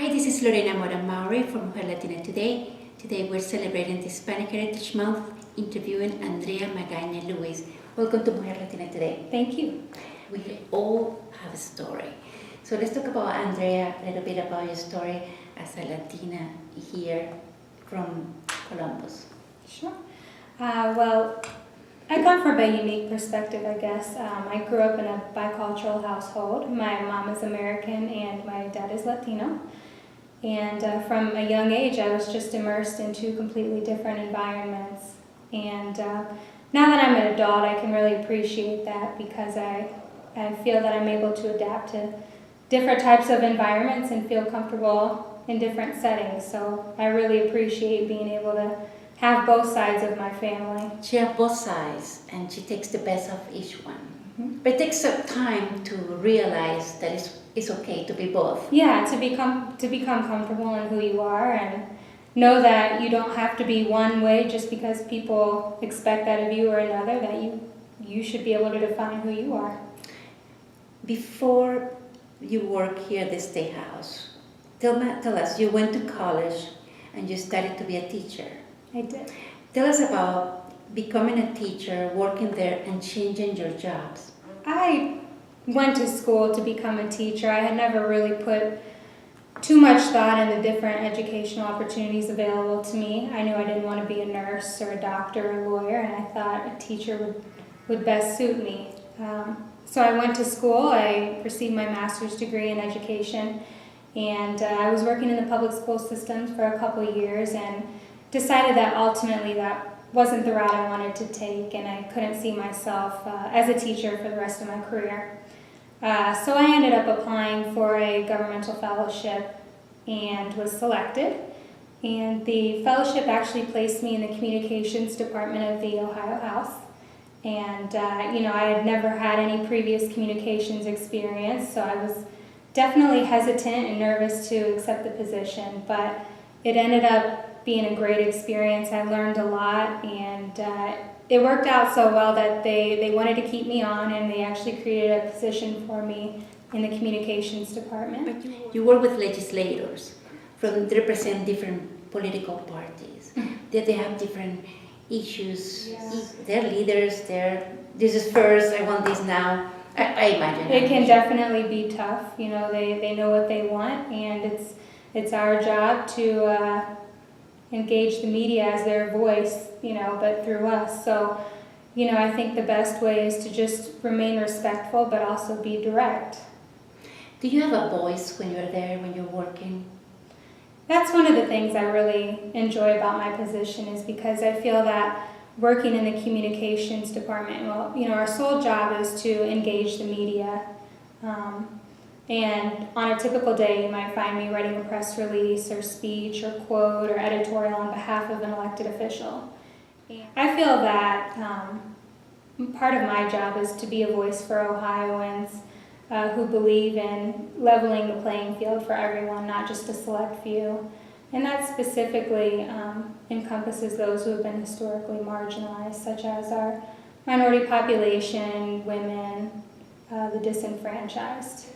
Hi, this is Mora-Mowry from Latina Today. Today we're celebrating the Hispanic Heritage Month, interviewing Andreamagana Lewis. Welcome to Mujer Latina Today. Thank you. We all have a story. So let's talk about Andrea, a little bit about your story as a Latina here from Columbus. Sure. Well, I come from a unique perspective, I guess. I grew up in a bicultural household. My mom is American and my dad is Latino. And from a young age, I was just immersed in two completely different environments. And now that I'm an adult, I can really appreciate that because I feel that I'm able to adapt to different types of environments and feel comfortable in different settings. So I really appreciate being able to have both sides of my family. She has both sides and she takes the best of each one. Mm-hmm. But it takes some time to realize that it's okay to be both. Yeah, to become comfortable in who you are and know that you don't have to be one way just because people expect that of you or another, that you should be able to define who you are. Before you work here at the State House, tell us, you went to college and you studied to be a teacher. I did. Tell us about becoming a teacher, working there, and changing your jobs. I went to school to become a teacher. I had never really put too much thought in the different educational opportunities available to me. I knew I didn't want to be a nurse or a doctor or a lawyer, and I thought a teacher would best suit me. So I went to school. I received my master's degree in education, and I was working in the public school systems for a couple of years and decided that ultimately that wasn't the route I wanted to take, and I couldn't see myself as a teacher for the rest of my career. So I ended up applying for a governmental fellowship and was selected. And the fellowship actually placed me in the communications department of the Ohio House. And I had never had any previous communications experience, so I was definitely hesitant and nervous to accept the position, but it ended up being a great experience. I learned a lot, and it worked out so well that they wanted to keep me on, and they actually created a position for me in the communications department. But you work with legislators from represent different political parties. That they have different issues. Yes. They're leaders. This is first. I want this now. I imagine it can definitely be tough. They know what they want, and it's our job to engage the media as their voice, but through us. So, I think the best way is to just remain respectful, but also be direct. Do you have a voice when you're there, when you're working? That's one of the things I really enjoy about my position, is because I feel that working in the communications department, our sole job is to engage the media. And on a typical day, you might find me writing a press release or speech or quote or editorial on behalf of an elected official. I feel that part of my job is to be a voice for Ohioans who believe in leveling the playing field for everyone, not just a select few. And that specifically encompasses those who have been historically marginalized, such as our minority population, women, the disenfranchised.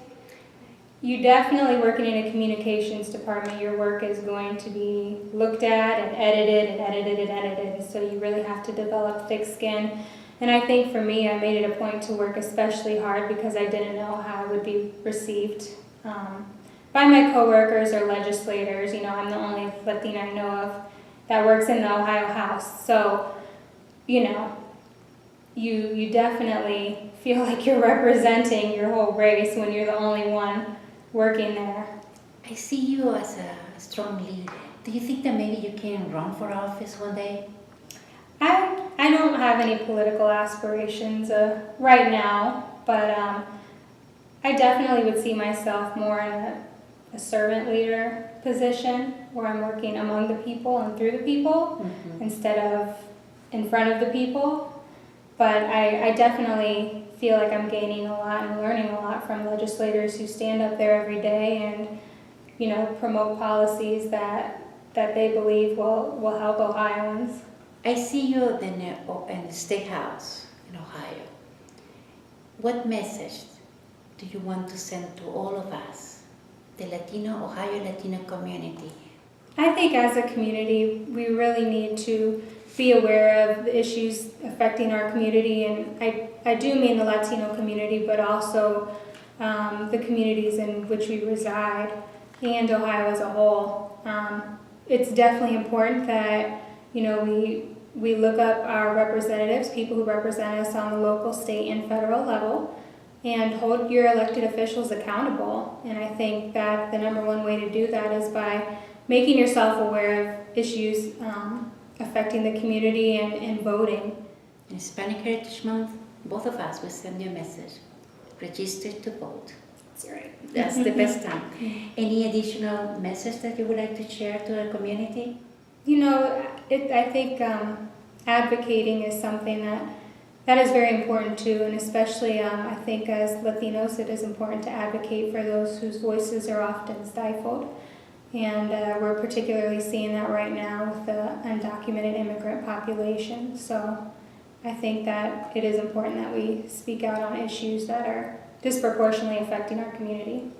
You definitely, working in a communications department, your work is going to be looked at and edited and edited and edited, so you really have to develop thick skin. And I think for me, I made it a point to work especially hard because I didn't know how I would be received by my coworkers or legislators. I'm the only Latina I know of that works in the Ohio House, so you definitely feel like you're representing your whole race when you're the only one working there. I see you as a strong leader. Do you think that maybe you can run for office one day? I don't have any political aspirations right now, but I definitely would see myself more in a servant leader position where I'm working among the people and through the people instead of in front of the people. But I definitely feel like I'm gaining a lot and learning a lot from legislators who stand up there every day and promote policies that they believe will help Ohioans. I see you in the State House in Ohio. What message do you want to send to all of us the Ohio Latino community? I think as a community, we really need to be aware of the issues affecting our community, and I do mean the Latino community, but also the communities in which we reside and Ohio as a whole. It's definitely important that, you know, we look up our representatives, people who represent us on the local, state, and federal level, and hold your elected officials accountable. And I think that the number one way to do that is by making yourself aware of issues affecting the community and voting. In Hispanic Heritage Month, both of us will send you a message. Register to vote. That's right. That's the best time. Any additional message that you would like to share to the community? You know, I think advocating is something that is very important too, and especially I think as Latinos it is important to advocate for those whose voices are often stifled. And we're particularly seeing that right now with the undocumented immigrant population. So I think that it is important that we speak out on issues that are disproportionately affecting our community.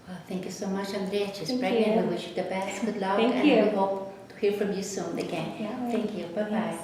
Well, thank you so much, Andrea. She's Thank pregnant. you. We wish you the best. Good luck. Thank and you. we hope to hear from you soon again. Yeah, Thank you. Bye-bye. Yes.